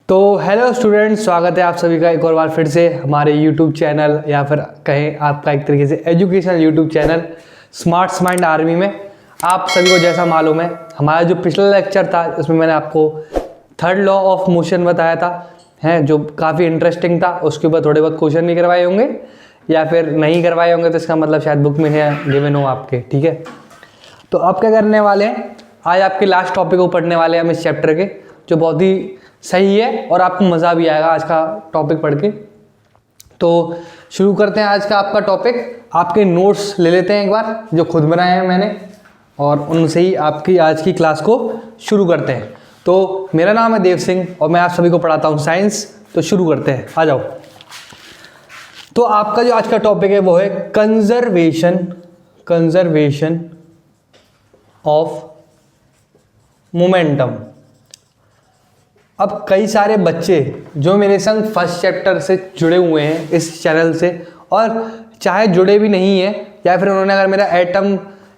तो hello students, स्वागत है आप सभी का एक और बार फिर से हमारे यूट्यूब चैनल या फिर कहें आपका एक तरीके से educational YouTube channel smart mind army में। आप सभी को जैसा मालूम है, हमारा जो पिछला लेक्चर था उसमें मैंने आपको थर्ड लॉ ऑफ मोशन बताया था, है जो काफ़ी इंटरेस्टिंग था। उसके ऊपर थोड़े बहुत क्वेश्चन भी करवाए होंगे या फिर नहीं करवाए होंगे, तो इसका मतलब शायद बुक में है गिवन हो आपके। ठीक है, तो अब क्या करने वाले हैं, आज आपके लास्ट टॉपिक को पढ़ने वाले हैं हम इस चैप्टर के, जो बहुत ही सही है और आपको मज़ा भी आएगा आज का टॉपिक पढ़ के। तो शुरू करते हैं आज का आपका टॉपिक। आपके नोट्स ले लेते हैं एक बार, जो खुद बनाए हैं मैंने, और उनसे ही आपकी आज की क्लास को शुरू करते हैं। तो मेरा नाम है देव सिंह और मैं आप सभी को पढ़ाता हूँ साइंस। तो शुरू करते हैं, आ जाओ। तो आपका जो आज का टॉपिक है वो है कंजर्वेशन ऑफ मोमेंटम। अब कई सारे बच्चे जो मेरे संग फर्स्ट चैप्टर से जुड़े हुए हैं इस चैनल से, और चाहे जुड़े भी नहीं है या फिर उन्होंने अगर मेरा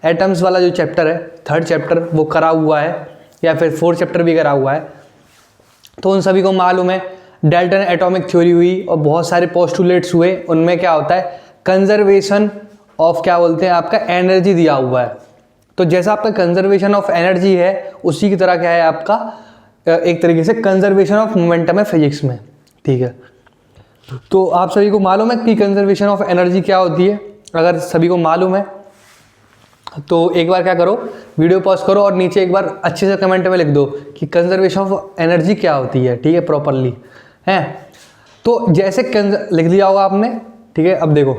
एटम्स वाला जो चैप्टर है, थर्ड चैप्टर वो करा हुआ है या फिर फोर्थ चैप्टर भी करा हुआ है, तो उन सभी को मालूम है डाल्टन एटॉमिक थ्योरी हुई और बहुत सारे पोस्टुलेट्स हुए। उनमें क्या होता है, कंजर्वेशन ऑफ क्या बोलते हैं आपका एनर्जी दिया हुआ है। तो जैसा आपका कंजर्वेशन ऑफ एनर्जी है, उसी की तरह क्या है आपका एक तरीके से कंजर्वेशन ऑफ मोमेंटम है फिजिक्स में। ठीक है, तो आप सभी को मालूम है कि कंजर्वेशन ऑफ एनर्जी क्या होती है। अगर सभी को मालूम है तो एक बार क्या करो, वीडियो पॉज करो और नीचे एक बार अच्छे से कमेंट में लिख दो कि कंजर्वेशन ऑफ एनर्जी क्या होती है। ठीक है, प्रॉपरली है। तो जैसे लिख दिया होगा आपने। ठीक है, अब देखो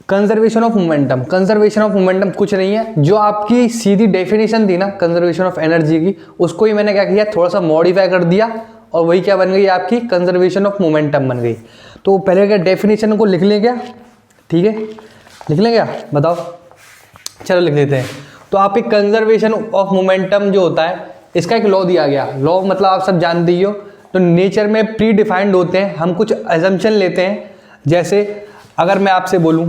कंजर्वेशन ऑफ मोमेंटम कुछ नहीं है, जो आपकी सीधी डेफिनेशन थी ना कंजर्वेशन ऑफ एनर्जी की, उसको ही मैंने क्या किया, थोड़ा सा मॉडिफाई कर दिया और वही क्या बन गई आपकी कंजर्वेशन ऑफ मोमेंटम बन गई। तो पहले क्या डेफिनेशन को लिख लें क्या? ठीक है, लिख लें क्या, बताओ। चलो लिख देते हैं। तो आप एक कंजर्वेशन ऑफ मोमेंटम जो होता है, इसका एक लॉ दिया गया। लॉ मतलब आप सब जानते ही हो, तो नेचर में प्री डिफाइंड होते हैं। हम कुछ एजम्पशन लेते हैं, जैसे अगर मैं आपसे बोलूं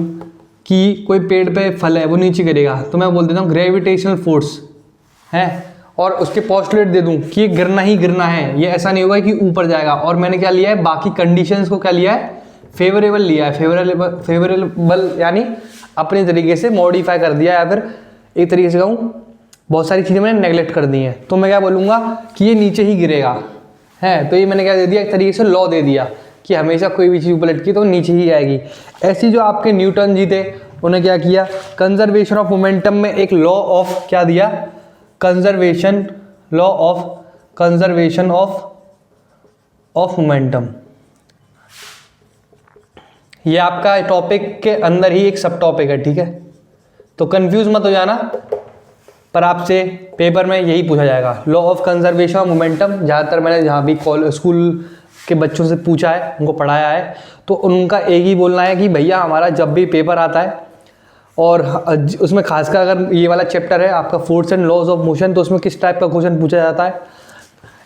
कि कोई पेड़ पे फल है वो नीचे गिरेगा, तो मैं बोल देता हूँ ग्रेविटेशनल फोर्स है, और उसके पोस्टुलेट दे दूं कि ये गिरना ही गिरना है, ये ऐसा नहीं होगा कि ऊपर जाएगा। और मैंने क्या लिया है, बाकी कंडीशंस को क्या लिया है, फेवरेबल लिया है। फेवरेबल यानी अपने तरीके से मॉडिफाई कर दिया, या फिर एक तरीके से कहूँ बहुत सारी चीज़ें मैंने नेगलेक्ट कर दी हैं। तो मैं क्या बोलूँगा कि ये नीचे ही गिरेगा है, तो ये मैंने क्या दे दिया, एक तरीके से लॉ दे दिया कि हमेशा कोई भी चीज़ ऊपर लटकी तो नीचे ही आएगी। ऐसी जो आपके न्यूटन जी थे, उन्हें क्या किया, कंजर्वेशन ऑफ मोमेंटम में एक लॉ ऑफ क्या दिया, कंजर्वेशन ऑफ मोमेंटम। ये आपका टॉपिक के अंदर ही एक सब टॉपिक है। ठीक है, तो कंफ्यूज मत हो जाना, पर आपसे पेपर में यही पूछा जाएगा, law of conservation of momentum. ज़्यादातर मैंने जहाँ भी स्कूल के बच्चों से पूछा है, उनको पढ़ाया है, तो उनका एक ही बोलना है कि भैया हमारा जब भी पेपर आता है, और उसमें खासकर अगर ये वाला चैप्टर है आपका force and laws of motion, तो उसमें किस टाइप का क्वेश्चन पूछा जाता है,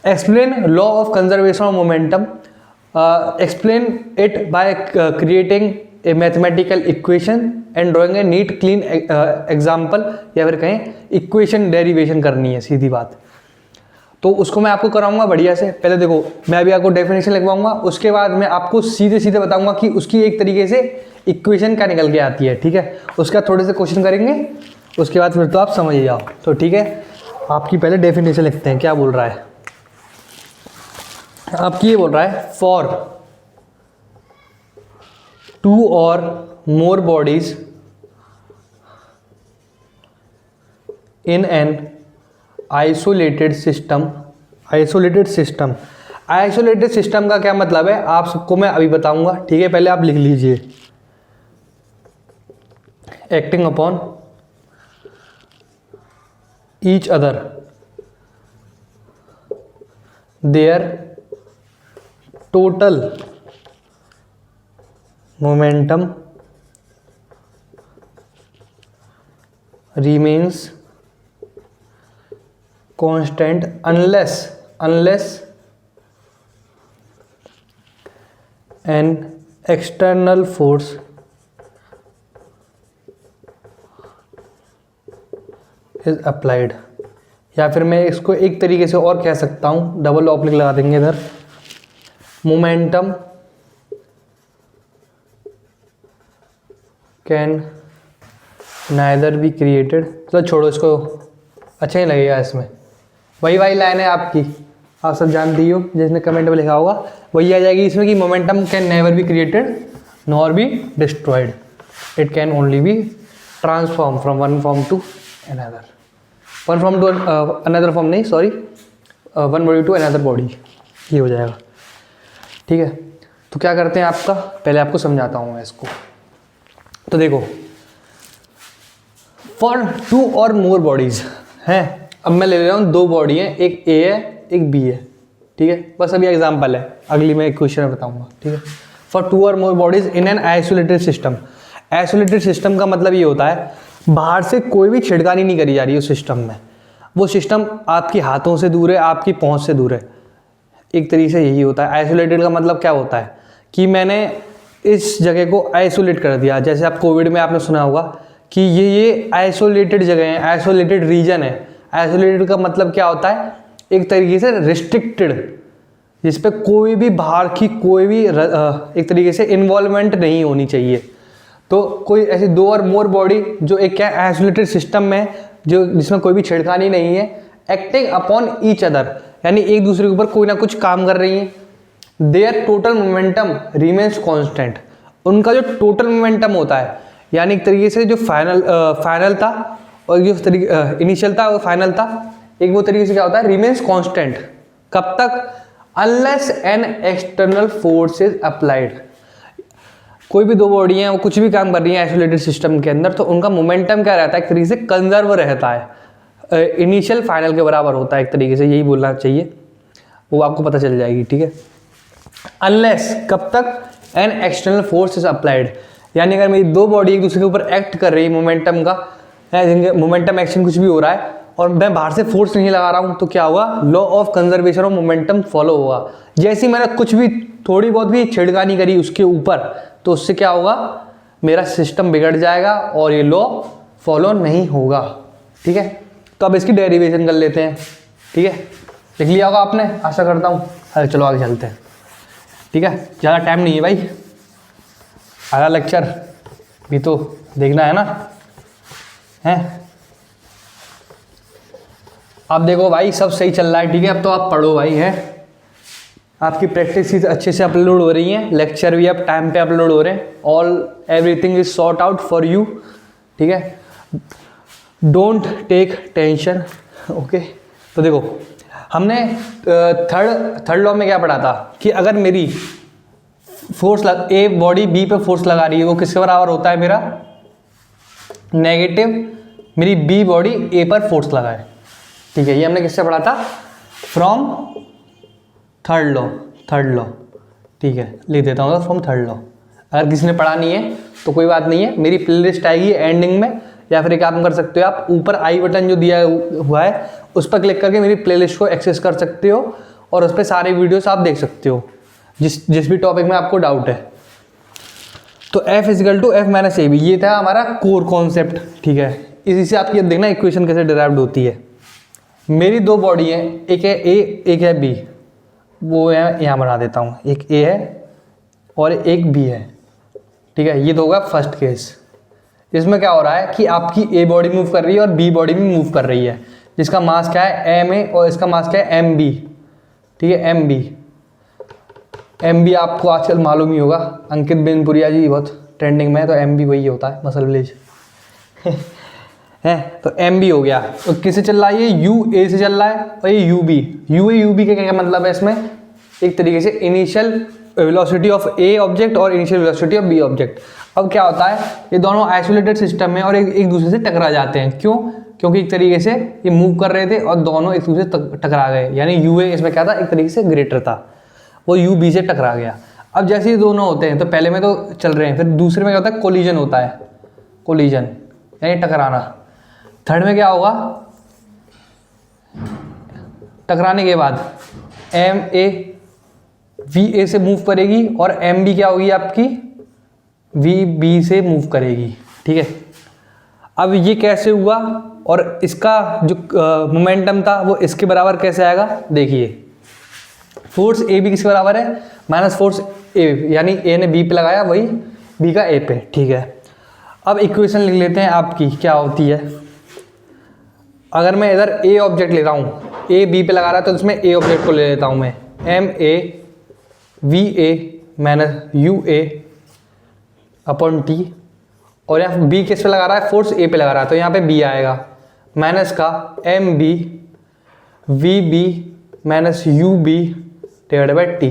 explain law of conservation of momentum, explain it by creating a mathematical equation and drawing a neat clean example, या फिर कहें इक्वेशन डेरिवेशन करनी है, सीधी बात। तो उसको मैं आपको कराऊंगा बढ़िया से। पहले देखो, मैं अभी आपको डेफिनेशन लिखवाऊंगा, उसके बाद मैं आपको सीधे सीधे बताऊंगा कि उसकी एक तरीके से इक्वेशन क्या निकल के आती है। ठीक है, उसके बाद थोड़े से क्वेश्चन करेंगे, उसके बाद फिर तो आप समझ ही जाओ। तो ठीक है, आपकी पहले डेफिनेशन लिखते हैं। क्या बोल रहा है आपकी, ये बोल रहा है for 2 or more bodies in an isolated system का क्या मतलब है आप सबको मैं अभी बताऊंगा। ठीक है, पहले आप लिख लीजिए, acting upon each other their total momentum remains constant unless an external force is applied। या फिर मैं इसको एक तरीके से और कह सकता हूँ, डबल ऑब्लिक लगा देंगे इधर, momentum can neither be created, तो छोड़ो इसको, अच्छा ही लगेगा इसमें। वही लाइन है आपकी, आप सब जानती हो, जिसने कमेंट में लिखा होगा वही आ जाएगी इसमें कि momentum can never be created nor be destroyed, it can only be transform from one form to another, one form to another form नहीं, sorry, one body to another body, ये हो जाएगा। ठीक है, तो क्या करते हैं आपका, पहले आपको समझाता हूँ मैं इसको। तो देखो, फॉर 2 और मोर बॉडीज हैं, अब मैं ले रहा हूँ 2 बॉडी है, एक ए है एक बी है, ठीक है, बस अभी एग्जांपल है, अगली मैं एक क्वेश्चन बताऊंगा। ठीक है, फॉर 2 और more bodies in an isolated system, isolated system का मतलब ये होता है बाहर से कोई भी छिड़कानी नहीं करी जा रही है उस सिस्टम में, वो सिस्टम आपके हाथों से दूर है, आपकी पहुंच से दूर है, एक तरीके से यही होता है। आइसोलेटेड का मतलब क्या होता है कि मैंने इस जगह को आइसोलेट कर दिया, जैसे आप कोविड में आपने सुना होगा कि ये आइसोलेटेड जगह है, आइसोलेटेड रीजन है। आइसोलेटेड का मतलब क्या होता है, एक तरीके से रिस्ट्रिक्टेड, जिस पे कोई भी बाहर की कोई भी एक तरीके से इन्वॉल्वमेंट नहीं होनी चाहिए। तो कोई ऐसी 2 और मोर बॉडी जो एक क्या आइसोलेटेड सिस्टम में, जो जिसमें कोई भी छेड़खानी नहीं है, एक्टिंग अपॉन ईच अदर, यानी एक दूसरे के ऊपर कोई ना कुछ काम कर रही हैं। Their total momentum remains constant, उनका जो टोटल मोमेंटम होता है, यानी एक तरीके से जो फाइनल था और जो तरीके इनिशियल था और फाइनल था, एक वो तरीके से क्या होता है, रिमेन्स कांस्टेंट। कब तक, unless an external force is applied. कोई भी 2 बॉडी हैं, वो कुछ भी काम कर रही हैं आइसोलेटेड सिस्टम के अंदर, तो उनका मोमेंटम क्या रहता है, एक तरीके से कंजर्व रहता है, इनिशियल फाइनल के बराबर होता है, एक तरीके से यही बोलना चाहिए, वो आपको पता चल जाएगी। ठीक है, अनलेस कब तक, an external force is applied, यानी अगर मेरी 2 बॉडी एक दूसरे के ऊपर एक्ट कर रही है मोमेंटम का, मोमेंटम एक्शन कुछ भी हो रहा है और मैं बाहर से फोर्स नहीं लगा रहा हूँ, तो क्या होगा, law of conservation of momentum follow होगा। जैसे ही मैंने कुछ भी थोड़ी बहुत भी छिड़कानी करी उसके ऊपर, तो उससे क्या होगा, मेरा सिस्टम बिगड़ जाएगा और ये लॉ फॉलो नहीं होगा। ठीक है, तो अब इसकी डेरिवेशन कर लेते हैं। ठीक है, लिख लिया होगा आपने, आशा करता हूँ। अरे चलो आगे चलते हैं। ठीक है, ज़्यादा टाइम नहीं है भाई, आधा लेक्चर भी तो देखना है ना, हैं। आप देखो भाई, सब सही चल रहा है। ठीक है, अब तो आप पढ़ो भाई, है, आपकी प्रैक्टिस अच्छे से अपलोड हो रही है, लेक्चर भी अब टाइम पे अपलोड हो रहे हैं, all everything is sort out for you. ठीक है, डोंट टेक टेंशन। ओके, तो देखो हमने थर्ड लॉ में क्या पढ़ा था कि अगर मेरी फोर्स ए बॉडी बी पे फोर्स लगा रही है, वो किसके बराबर होता है, मेरा नेगेटिव मेरी बी बॉडी ए पर फोर्स लगाए। ठीक है, ये हमने किससे पढ़ा था, फ्रॉम थर्ड लॉ। ठीक है, लिख देता हूँ फ्रॉम थर्ड लॉ। अगर किसी ने पढ़ा नहीं है तो कोई बात नहीं है, मेरी प्लेलिस्ट आएगी एंडिंग में, या फिर एक काम कर सकते हो आप, ऊपर आई बटन जो दिया हुआ है उस पर क्लिक करके मेरी प्लेलिस्ट को एक्सेस कर सकते हो और उस पर सारे वीडियोस आप देख सकते हो, जिस भी टॉपिक में आपको डाउट है। तो F equal to F minus A B, ये था हमारा कोर कॉन्सेप्ट। ठीक है, इसी से आपकी देखना इक्वेशन कैसे डिराइव्ड होती है। मेरी 2 बॉडी है, एक है ए एक है बी, वो यहाँ बना देता हूँ, एक ए है और एक बी है। ठीक है, ये तो होगा फर्स्ट केस। इसमें क्या हो रहा है कि आपकी ए बॉडी मूव कर रही है और बी बॉडी भी मूव कर रही है, जिसका मास क्या है, एम ए, और इसका मास क्या है, एम बी। ठीक है, एम बी आपको आजकल मालूम ही होगा, अंकित बेनपुरिया जी बहुत ट्रेंडिंग में है, तो एम बी वही होता है, मसल विलेज है। तो एम बी हो गया, तो किससे चल रहा है, ये यू ए से चल रहा है, और ये यू बी। यू बी का क्या मतलब है, इसमें एक तरीके से initial velocity of a object और initial velocity of b object. अब क्या होता है, ये दोनों आइसोलेटेड सिस्टम में और एक दूसरे से टकरा जाते हैं। क्यों, क्योंकि एक तरीके से ये मूव कर रहे थे और दोनों एक दूसरे से टकरा गए, यानी यू ए इसमें क्या था, एक तरीके से ग्रेटर था, वो यू बी से टकरा गया। अब जैसे ये दोनों होते हैं, तो पहले में तो चल रहे हैं, फिर दूसरे में क्या होता है, कोलिजन होता है, कोलिजन यानी टकराना। थर्ड में क्या होगा, टकराने के बाद एम ए वी ए से मूव करेगी और एम बी क्या होगी आपकी, वी बी से मूव करेगी। ठीक है, अब ये कैसे हुआ और इसका जो मोमेंटम था वो इसके बराबर कैसे आएगा, देखिए फोर्स ए बी किसके बराबर है, माइनस फोर्स ए, यानी ए ने बी पे लगाया वही बी का ए पे, ठीक है। अब इक्वेशन लिख लेते हैं आपकी क्या होती है। अगर मैं इधर ए ऑब्जेक्ट ले रहा हूँ, ए बी पे लगा रहा है, तो इसमें ए ऑब्जेक्ट को ले लेता हूँ मैं, M A V A minus U A upon T, और यहाँ बी किस पे लगा रहा है, फोर्स ए पे लगा रहा है, तो यहाँ पे बी आएगा माइनस का M B we B minus U B divided by T.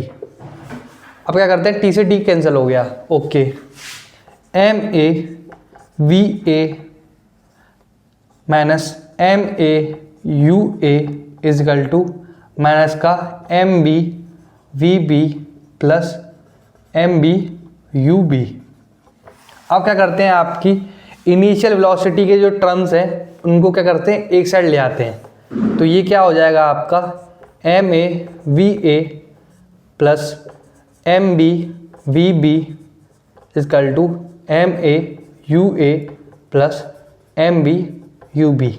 अब क्या करते हैं, टी से टी कैंसिल हो गया, okay. M A V A minus m A you a equal to minus का M B we B plus M B you b. अब क्या करते हैं, आपकी इनिशियल वेलोसिटी के जो टर्म्स हैं उनको क्या करते हैं, एक साइड ले आते हैं। तो ये क्या हो जाएगा आपका, M A V A plus M B we B equal to M A you A plus M B you B.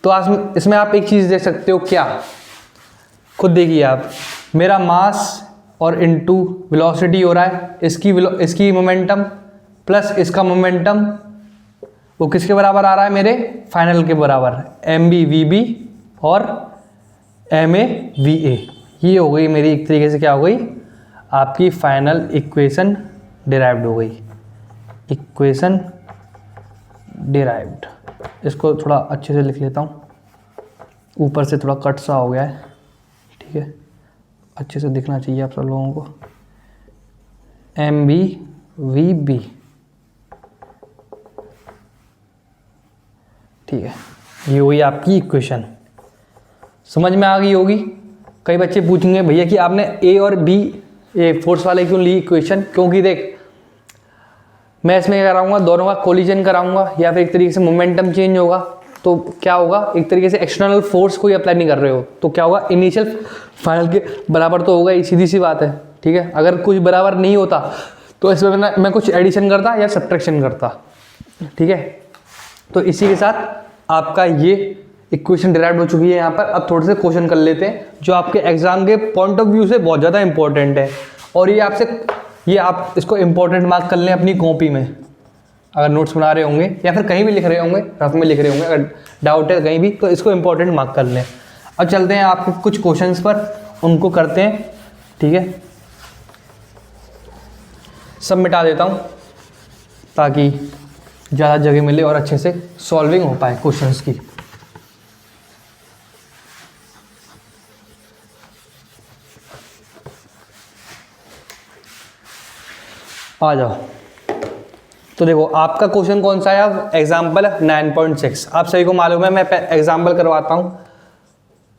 तो आज इसमें आप एक चीज़ देख सकते हो, क्या खुद देखिए आप, मेरा मास और इनटू वेलोसिटी हो रहा है, इसकी मोमेंटम प्लस इसका मोमेंटम, वो किसके बराबर आ रहा है, मेरे फाइनल के बराबर, एम बी वी बी और एम ए वी ए। ये हो गई मेरी एक तरीके से क्या हो गई, आपकी फाइनल इक्वेशन डिराइव्ड हो गई, इक्वेशन डिराइव्ड। इसको थोड़ा अच्छे से लिख लेता हूँ, ऊपर से थोड़ा कट सा हो गया है, ठीक है, अच्छे से दिखना चाहिए आप सब लोगों को। एम बी वी बी, ठीक है, ये हुई आपकी इक्वेशन। समझ में आ गई होगी। कई बच्चे पूछेंगे भैया कि आपने ए और बी ये फोर्स वाले क्यों ली इक्वेशन, क्योंकि देख मैं इसमें क्या कराऊंगा, दोनों का कोलिजन कराऊंगा या फिर एक तरीके से मोमेंटम चेंज होगा, तो क्या होगा, एक तरीके से एक्सटर्नल फोर्स कोई अप्लाई नहीं कर रहे हो, तो क्या होगा, इनिशियल फाइनल के बराबर तो होगा, ये सीधी सी बात है, ठीक है। अगर कुछ बराबर नहीं होता तो इसमें मैं कुछ एडिशन करता या सब्ट्रैक्शन करता, ठीक है। तो इसी के साथ आपका ये इक्वेशन डिराइव हो चुकी है यहाँ पर। अब थोड़े से क्वेश्चन कर लेते हैं जो आपके एग्जाम के पॉइंट ऑफ व्यू से बहुत ज़्यादा इंपॉर्टेंट है, और ये आप इसको इंपॉर्टेंट मार्क कर लें अपनी कॉपी में, अगर नोट्स बना रहे होंगे या फिर कहीं भी लिख रहे होंगे, रफ में लिख रहे होंगे, अगर डाउट है कहीं भी तो इसको इंपॉर्टेंट मार्क कर लें। अब चलते हैं आपके कुछ क्वेश्चंस पर, उनको करते हैं, ठीक है। सब मिटा देता हूँ ताकि ज़्यादा जगह मिले और अच्छे से सॉल्विंग हो पाए क्वेश्चंस की। आ जाओ। तो देखो आपका क्वेश्चन कौन सा है, अब एग्जाम्पल 9.6। आप सभी को मालूम है मैं एग्जाम्पल करवाता हूँ,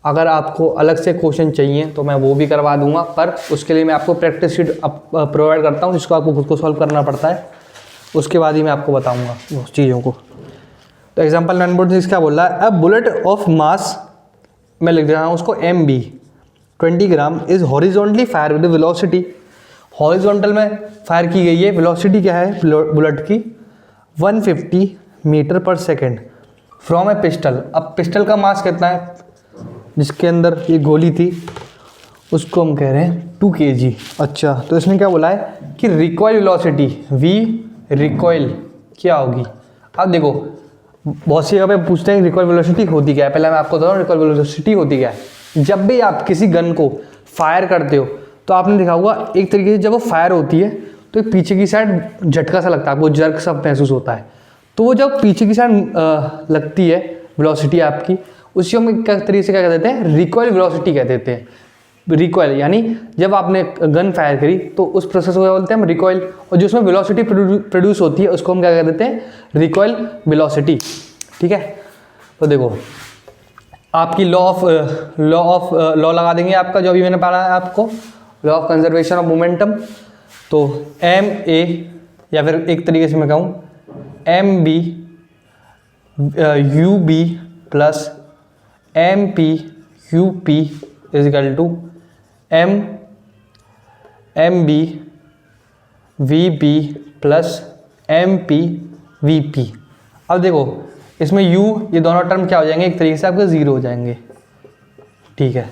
अगर आपको अलग से क्वेश्चन चाहिए तो मैं वो भी करवा दूंगा, पर उसके लिए मैं आपको प्रैक्टिस शीट प्रोवाइड करता हूँ जिसको आपको खुद को सॉल्व करना पड़ता है, उसके बाद ही मैं आपको बताऊँगा उस चीज़ों को। तो एग्जाम्पल 9.6 क्या बोल रहा है, अ बुलेट ऑफ मास, मैं लिख रहा हूँ उसको M B 20 gram is horizontally fire with velocity, horizontal में फायर की गई है, वेलोसिटी क्या है बुलेट की 150 metre per second from A pistol. अब पिस्टल का मास कितना है, जिसके अंदर ये गोली थी उसको हम कह रहे हैं 2 kg। अच्छा, तो इसने क्या बोला है कि रिकॉइल वेलोसिटी वी रिकॉइल क्या होगी। अब देखो बहुत सी जगह पे पूछते हैं रिकॉइल वेलोसिटी होती क्या है, पहले मैं आपको बताऊँ रिकॉइल वेलोसिटी होती क्या है। जब भी आप किसी गन को फायर करते हो तो आपने देखा होगा एक तरीके से जब वो फायर होती है तो एक पीछे की साइड झटका सा लगता है, आपको जर्क सा महसूस होता है। तो वो जब पीछे की साइड लगती है वेलोसिटी आपकी, उसी हम क्या तरीके से क्या कह देते हैं, रिकॉइल वेलोसिटी कह देते हैं। रिकॉइल यानी जब आपने गन फायर करी तो उस प्रोसेस को क्या बोलते हैं हम, रिकॉइल, और जो उसमें वेलोसिटी प्रोड्यूस होती है उसको हम क्या कह देते हैं, रिकॉइल वेलोसिटी, ठीक है। तो देखो आपकी लॉ लगा देंगे आपका, जो अभी मैंने पढ़ा है आपको, law of conservation of momentum. तो एम ए या फिर एक तरीके से मैं कहूँ M B you B plus M P U P is equal to M B we B plus M P V P. अब देखो इसमें u ये दोनों टर्म क्या हो जाएंगे, एक तरीके से आपके 0 हो जाएंगे, ठीक है।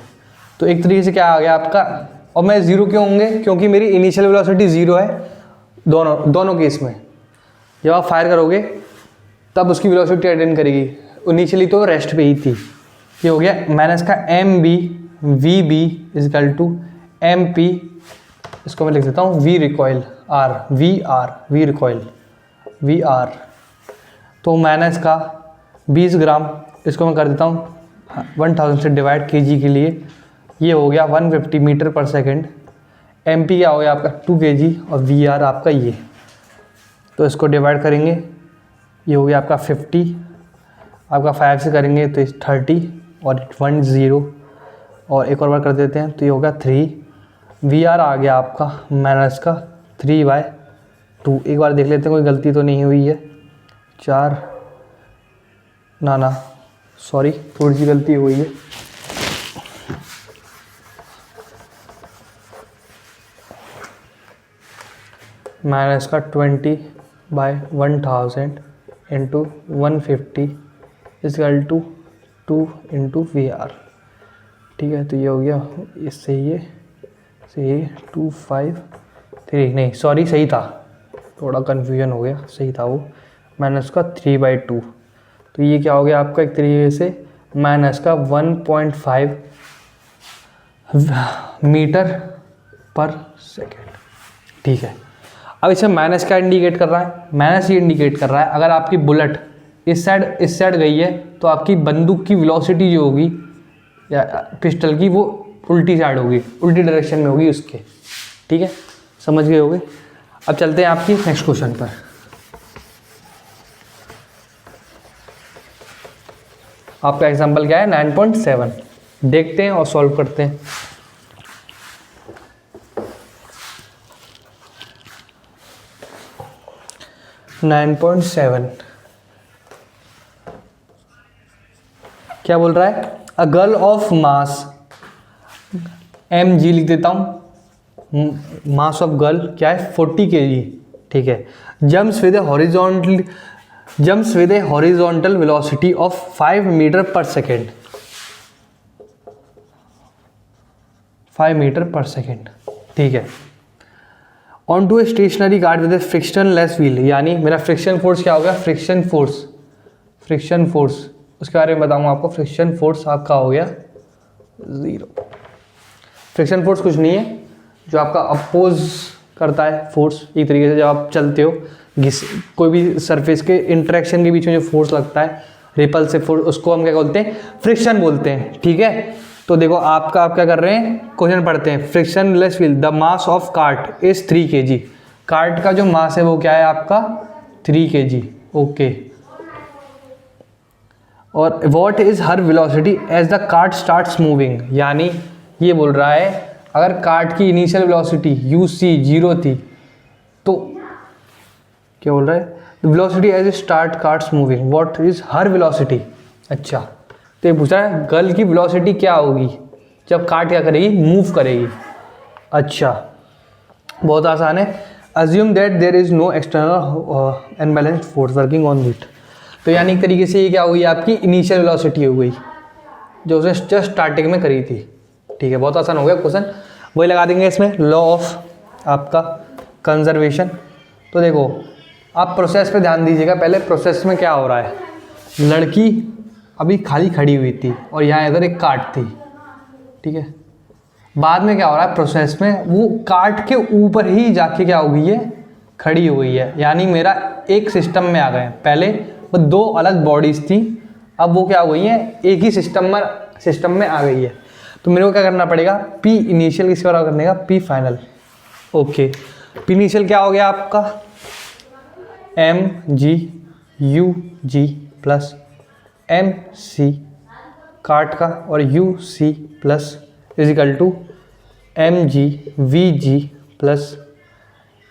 तो एक तरीके से क्या आ गया आपका और मैं ज़ीरो क्यों होंगे, क्योंकि मेरी इनिशियल वेलोसिटी ज़ीरो है दोनों केस में। जब आप फायर करोगे तब उसकी वेलोसिटी अटेन करेगी, इनिशियली तो रेस्ट पे ही थी। ये हो गया। मैंने इसका M B we B equal to M P, इसको मैं लिख देता हूँ V recoil R, V recoil V R. तो मैंने इसका 20 ग्राम, इसको मैं कर देता हूँ 1000 से डिवाइड केजी के लिए, ये हो गया 150 metre per second. M P क्या हो गया आपका 2 kg और वी आर आपका ये, तो इसको डिवाइड करेंगे, ये हो गया आपका 50, आपका 5 से करेंगे तो 30 और 10 और एक और बार कर देते हैं तो ये होगा 3। वी आर आ गया आपका माइनस का 3/2। एक बार देख लेते हैं कोई गलती तो नहीं हुई है। 4 ना सॉरी थोड़ी सी गलती हुई है। माइनस का 20/1000 into 150 equal to 2 into V R. ठीक है, तो ये हो गया इससे ये 253, नहीं सॉरी सही था, थोड़ा कन्फ्यूजन हो गया, सही था वो, माइनस का 3/2। तो ये क्या हो गया आपका एक तरीके से माइनस का 1.5 मीटर पर सेकेंड। ठीक है, अब इसे माइनस क्या इंडिकेट कर रहा है, माइनस ये इंडिकेट कर रहा है अगर आपकी बुलेट इस साइड गई है तो आपकी बंदूक की वेलोसिटी जो होगी या पिस्टल की वो उल्टी साइड होगी, उल्टी डायरेक्शन में होगी उसके। ठीक है, समझ गए होगे। अब चलते हैं आपकी नेक्स्ट क्वेश्चन पर। आपका एग्जांपल क्या है 9.7, देखते हैं और सॉल्व करते हैं। क्या बोल रहा है, a girl of mass mg लिख देता हूँ, मास ऑफ गर्ल क्या है 40 kg। ठीक है, jumps with a horizontal velocity of 5 metre per second, 5 metre per second. ठीक है, on to a stationary cart with a frictionless wheel, यानी मेरा फ्रिक्शन फोर्स क्या हो गया, फ्रिक्शन फोर्स उसके बारे में बताऊंगा आपको। फ्रिक्शन फोर्स आपका हो गया 0। फ्रिक्शन फोर्स कुछ नहीं है, जो आपका अपोज करता है फोर्स, एक तरीके से जब आप चलते हो कोई भी सरफेस के इंटरेक्शन के बीच में जो फोर्स लगता है, रिपल्सिव फोर्स, उसको हम क्या बोलते हैं, फ्रिक्शन बोलते हैं। ठीक है, तो देखो आप क्या कर रहे हैं, क्वेश्चन पढ़ते हैं। Frictionless wheel, the mass of cart is 3 kg। Cart का जो मास है वो क्या है आपका 3 kg। ओके, और what is her velocity as the cart starts moving, यानी ये बोल रहा है अगर कार्ट की इनिशियल वेलोसिटी UC 0 थी तो क्या बोल रहा है, the velocity as a start carts moving, what is her velocity. अच्छा, तो ये पूछ रहा है गर्ल की वेलोसिटी क्या होगी जब कार्ट क्या करेगी, मूव करेगी। अच्छा, बहुत आसान है। Assume that there is no external unbalanced force working on it, तो यानी एक तरीके से ये क्या हुई आपकी इनिशियल वेलोसिटी हो गई जो उसने जस्ट स्टार्टिंग में करी थी। ठीक है, बहुत आसान हो गया क्वेश्चन, वही लगा देंगे इसमें, लॉ ऑफ आपका कंजर्वेशन। तो देखो आप प्रोसेस पे ध्यान दीजिएगा, पहले प्रोसेस में क्या हो रहा है, लड़की अभी खाली खड़ी हुई थी और यहाँ इधर एक कार्ट थी। ठीक है, बाद में क्या हो रहा है प्रोसेस में, वो कार्ट के ऊपर ही जाके क्या हो गई है, खड़ी हो गई है, यानी मेरा एक सिस्टम में आ गए। पहले वो 2 अलग बॉडीज थी, अब वो क्या हो गई है, एक ही सिस्टम में आ गई है। तो मेरे को क्या करना पड़ेगा, P इनिशियल किसके बराबर करने का, P final. Okay, P initial क्या हो गया आपका mg UG plus MC cart का और UC plus equal to mg VG plus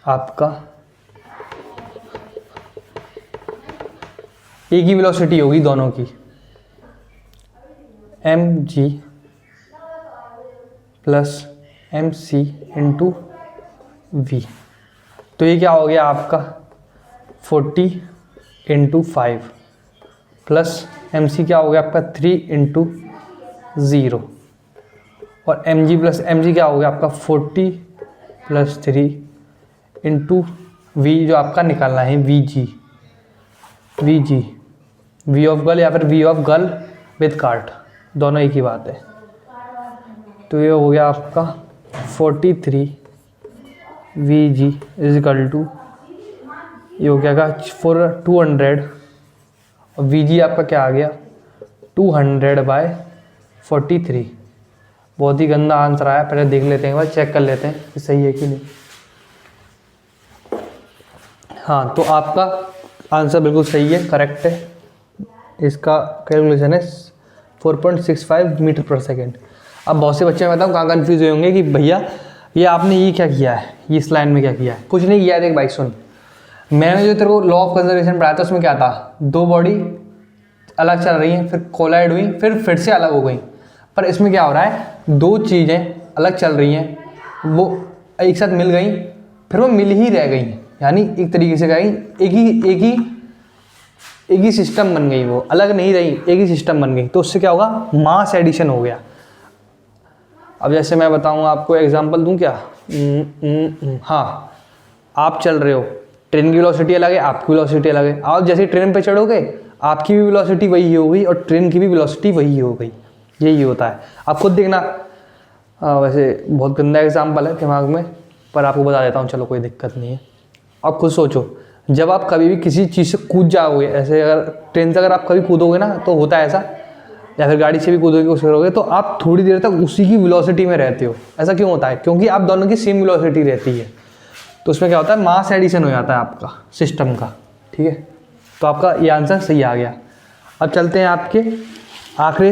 आपका एक ही वेलोसिटी होगी दोनों की, mg plus MC into V। तो ये क्या हो गया आपका 40 इंटू 5 प्लस MC क्या हो गया आपका 3 इंटू 0। और mg क्या हो गया आपका 40 + 3 इंटू v जो आपका निकालना है vg v ऑफ गर्ल या फिर v of girl with cart, दोनों एक ही बात है। तो ये हो गया आपका 43 vg इजिकल टू ये हो गया 200 और vg आपका क्या आ गया 200/43। बहुत ही गंदा आंसर आया, पहले देख लेते हैं, एक बार चेक कर लेते हैं कि सही है कि नहीं। हाँ, तो आपका आंसर बिल्कुल सही है, करेक्ट है। इसका कैलकुलेशन है 4.65 मीटर पर सेकेंड। अब बहुत से बच्चे मैं बताऊँ कहाँ कन्फ्यूज हुए होंगे कि भैया ये आपने ये क्या किया है, ये इस लाइन में क्या किया है। कुछ नहीं किया है, देख भाई सुन, मैंने जो तेरे को लॉ ऑफ कंजर्वेशन पढ़ाया था उसमें क्या था, दो बॉडी अलग चल रही हैं, फिर कोलाइड हुई, फिर से अलग हो गई। पर इसमें क्या हो रहा है, दो चीज़ें अलग चल रही हैं, वो एक साथ मिल गई, फिर वो मिल ही रह गई, यानी एक तरीके से गई, एक ही सिस्टम बन गई, वो अलग नहीं रही, एक ही सिस्टम बन गई। तो उससे क्या होगा, मास एडिशन हो गया। अब जैसे मैं बताऊंगा आपको, एग्जांपल दूं क्या, हाँ, आप चल रहे हो, ट्रेन की वेलोसिटी अलग है, आपकी वेलोसिटी अलग है। आप जैसे ट्रेन पे चढ़ोगे आपकी भी वेलोसिटी वही हो गई और ट्रेन की भी वेलोसिटी वही हो गई। यही होता है, आप खुद देखना। वैसे बहुत गंदा एग्जांपल है दिमाग में, पर आपको बता देता हूँ, चलो कोई दिक्कत नहीं है। आप खुद सोचो, जब आप कभी भी किसी चीज़ से कूद जाओगे, ऐसे अगर ट्रेन से अगर आप कभी कूदोगे ना तो होता है ऐसा, या फिर गाड़ी से भी कूदोगे कुछ करोगे, तो आप थोड़ी देर तक उसी की वेलोसिटी में रहते हो। ऐसा क्यों होता है, क्योंकि आप दोनों की सेम वेलोसिटी रहती है। तो उसमें क्या होता है, मास एडिशन हो जाता है आपका सिस्टम का, ठीक है। तो आपका ये आंसर सही आ गया। अब चलते हैं आपके आखिरी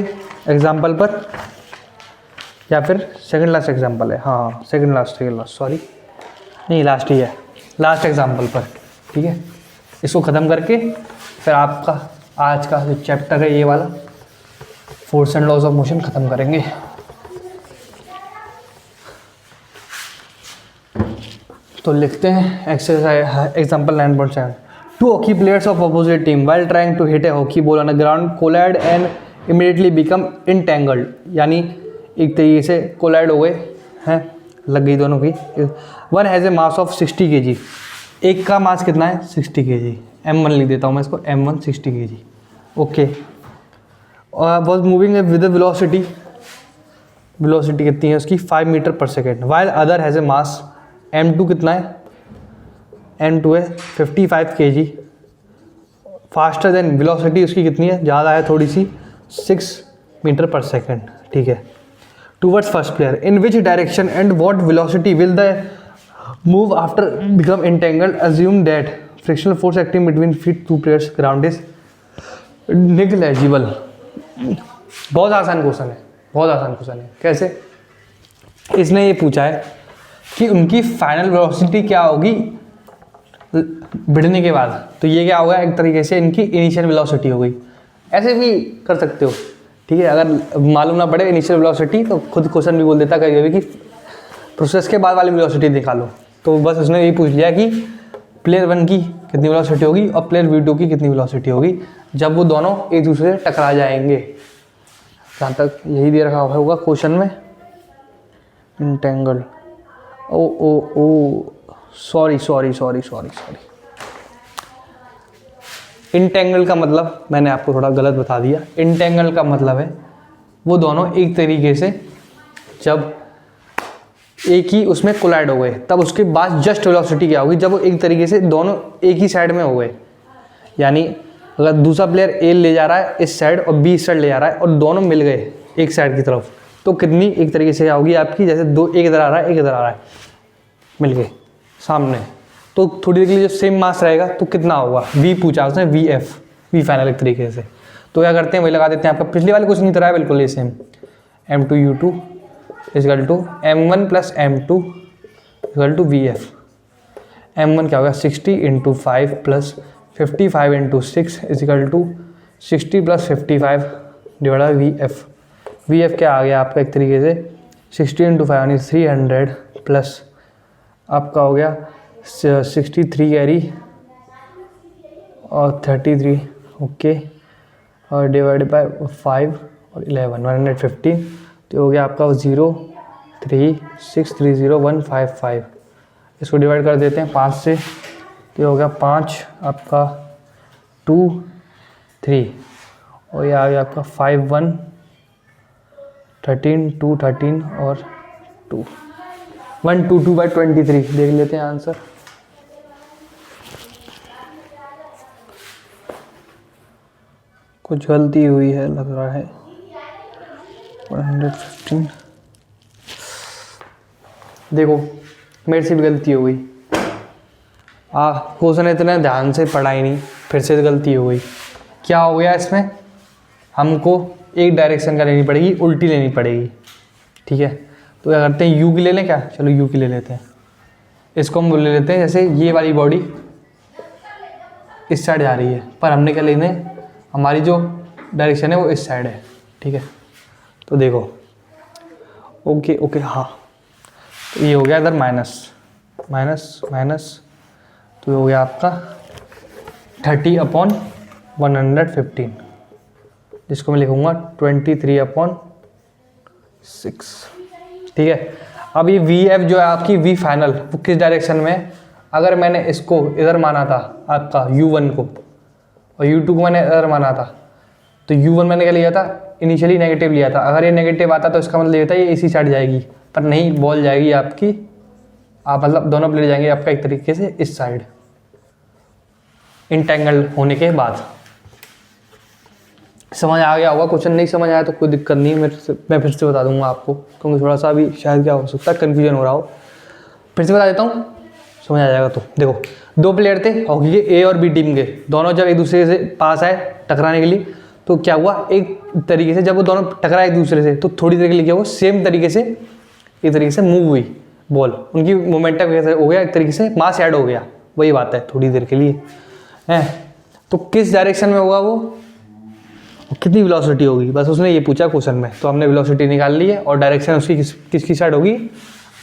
एग्जाम्पल पर, या फिर सेकंड लास्ट एग्जाम्पल है, हाँ सेकंड लास्ट सॉरी, नहीं लास्ट ही है, लास्ट एग्जाम्पल पर, ठीक है। इसको ख़त्म करके फिर आपका आज का जो चैप्टर है ये वाला force and laws of motion ख़त्म करेंगे। तो लिखते हैं exercise example 9.7। Two hockey players of opposite team while trying to hit a hockey ball on the ground collide and immediately become entangled, यानी एक तरीके से कोलाइड हो गए हैं, लग गई दोनों की। One has a mass of 60 kg, एक का मास कितना है 60 kg, m1 लिख देता हूँ मैं इसको, m1 60 kg, ओके। और वॉज मूविंग विद वेलोसिटी कितनी है उसकी 5 metre per second, while other has a mass m2 कितना है, m2 है 55 kg, फास्टर देन वेलोसिटी उसकी कितनी है, ज़्यादा है थोड़ी सी, 6 मीटर पर सेकेंड, ठीक है। Towards first player, in which direction and what velocity will the move after become entangled, assume that frictional force acting between feet two players ground is negligible. बहुत आसान क्वेश्चन है, बहुत आसान question है। कैसे, इसने ये पूछा है कि उनकी फाइनल वेलोसिटी क्या होगी भिड़ने के बाद, तो ये क्या होगा, एक तरीके से इनकी इनिशियल वेलोसिटी हो गई। ऐसे भी कर सकते हो, ठीक है। अगर मालूम ना पड़े इनिशियल वेलोसिटी तो खुद क्वेश्चन भी बोल देता कभी कभी कि प्रोसेस के बाद वाली वेलोसिटी दिखा तो बस उसने यही पूछ लिया कि प्लेयर 1 की कितनी वेलोसिटी होगी और प्लेयर V2 की कितनी वेलोसिटी होगी जब वो दोनों एक दूसरे से टकरा जाएंगे। जहाँ तक यही दे रखा होगा क्वेश्चन में, इंटेंगल, ओ सॉरी, इंटेंगल का मतलब मैंने आपको थोड़ा गलत बता दिया। इंटेंगल का मतलब है वो दोनों एक तरीके से जब एक ही उसमें कोलाइड हो गए, तब उसके बाद जस्ट वेलोसिटी क्या होगी, जब वो एक तरीके से दोनों एक ही साइड में हो गए। यानी अगर दूसरा प्लेयर ए ले जा रहा है इस साइड और बी इस साइड ले जा रहा है और दोनों मिल गए एक साइड की तरफ, तो कितनी एक तरीके से होगी आपकी, जैसे दो एक इधर आ रहा है एक इधर आ रहा है, मिल गए सामने, तो थोड़ी देर के लिए जो सेम मास रहेगा तो कितना होगा, v पूछा उसने, v फाइनल एक तरीके से। तो क्या करते हैं वही लगा देते हैं, आपका पिछले वाले कुछ नहीं तरह है बिल्कुल ये same, m2u2 equal to m1 plus m2 equal to vf। m1 क्या होगा 60 into 5 plus 55 into 6 equal to 60 plus 55 divide by vf। vf क्या आ गया आपका एक तरीके से 60 इंटू 5 यानी 300 प्लस आपका हो गया 63 कैरी और 33 ओके, और डिवाइड बाय 5 और 11 115 तो हो गया आपका 03630,155। इसको डिवाइड कर देते हैं 5 से, तो हो गया 5 आपका 2 3 और ये आ गया आपका 5 1 13 2 13 और 2 122/23। देख लेते हैं आंसर। कुछ गलती हुई है लग रहा है। 115 देखो मेरे से भी गलती हो गई। क्वेश्चन इतना ध्यान से पढ़ा ही नहीं, फिर से गलती हो गई। क्या हो गया इसमें, हमको एक डायरेक्शन का लेनी पड़ेगी, उल्टी लेनी पड़ेगी। ठीक है, तो क्या करते हैं, यू की ले लें क्या? चलो यू की ले लेते हैं। इसको हम ले लेते हैं जैसे ये वाली बॉडी इस साइड जा रही है, पर हमने क्या लेना है, हमारी जो डायरेक्शन है वो इस साइड है। ठीक है, तो देखो ओके ओके हाँ, तो ये हो गया इधर माइनस माइनस माइनस, तो ये हो गया आपका 30/115, जिसको मैं लिखूँगा 23/6। ठीक है, अब ये वी एफ जो है आपकी वी फाइनल वो किस डायरेक्शन में है? अगर मैंने इसको इधर माना था आपका U1 को और U2 को मैंने इधर माना था, तो U1 मैंने क्या लिया था, इनिशियली नेगेटिव लिया था। अगर ये नेगेटिव आता तो इसका मतलब ये था ये इसी साइड जाएगी, पर नहीं, बॉल जाएगी आपकी, आप मतलब दोनों प्लेयर जाएंगे आपका एक तरीके से इस साइड, इंटेंगल होने के बाद। समझ आ गया होगा? क्वेश्चन नहीं समझ आया तो कोई दिक्कत नहीं है, मैं फिर से बता दूंगा आपको, क्योंकि थोड़ा सा अभी शायद क्या हो सकता है कन्फ्यूजन हो रहा हो। फिर से बता देता हूँ, समझ आ जाएगा। तो देखो, दो प्लेयर थे हॉकी के, ए और बी टीम के, दोनों जब एक दूसरे से पास आए टकराने के लिए, तो क्या हुआ, एक तरीके से जब वो दोनों टकराए एक दूसरे से, तो थोड़ी देर के लिए क्या हुआ, सेम तरीके से एक तरीके से मूव हुई बॉल, उनकी मोमेंटम कैसे हो गया, एक तरीके से मास ऐड हो गया, वही बात है, थोड़ी देर के लिए है। तो किस डायरेक्शन में होगा वो, कितनी वेलोसिटी होगी, बस उसने ये पूछा क्वेश्चन में, तो हमने वेलोसिटी निकाल ली है और डायरेक्शन उसकी किसकी साइड होगी,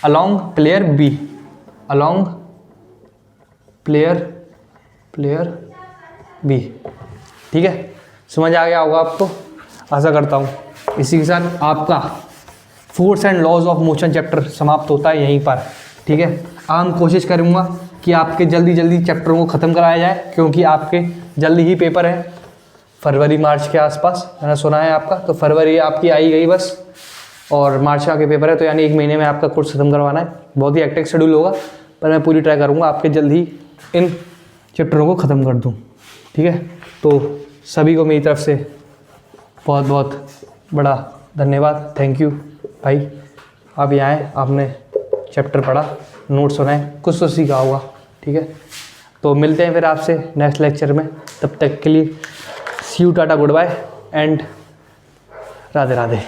along player B, along player B. ठीक है, समझ आ गया होगा आपको, आशा करता हूँ। इसी के साथ आपका force and laws of motion chapter समाप्त होता है यहीं पर। ठीक है, हम कोशिश करूँगा कि आपके जल्दी चैप्टरों को ख़त्म कराया जाए, क्योंकि आपके जल्दी ही पेपर है, फरवरी मार्च के आसपास मैंने सुना है आपका, तो फरवरी आपकी आई गई बस, और मार्च के पेपर है, तो यानी 1 महीने में आपका कोर्स खत्म करवाना है। बहुत ही एक्टिव शेड्यूल होगा, पर मैं पूरी ट्राई करूँगा आपके जल्द ही इन चैप्टरों को ख़त्म कर दूँ। ठीक है, तो सभी को मेरी तरफ से बहुत बहुत बड़ा धन्यवाद, थैंक यू भाई। आप यहाँ आए, आपने चैप्टर पढ़ा, नोट सुनाए, कुछ तो सीखा होगा। ठीक है, तो मिलते हैं फिर आपसे नेक्स्ट लेक्चर में, तब तक के लिए see you, tata, good bye and Radhe Radhe.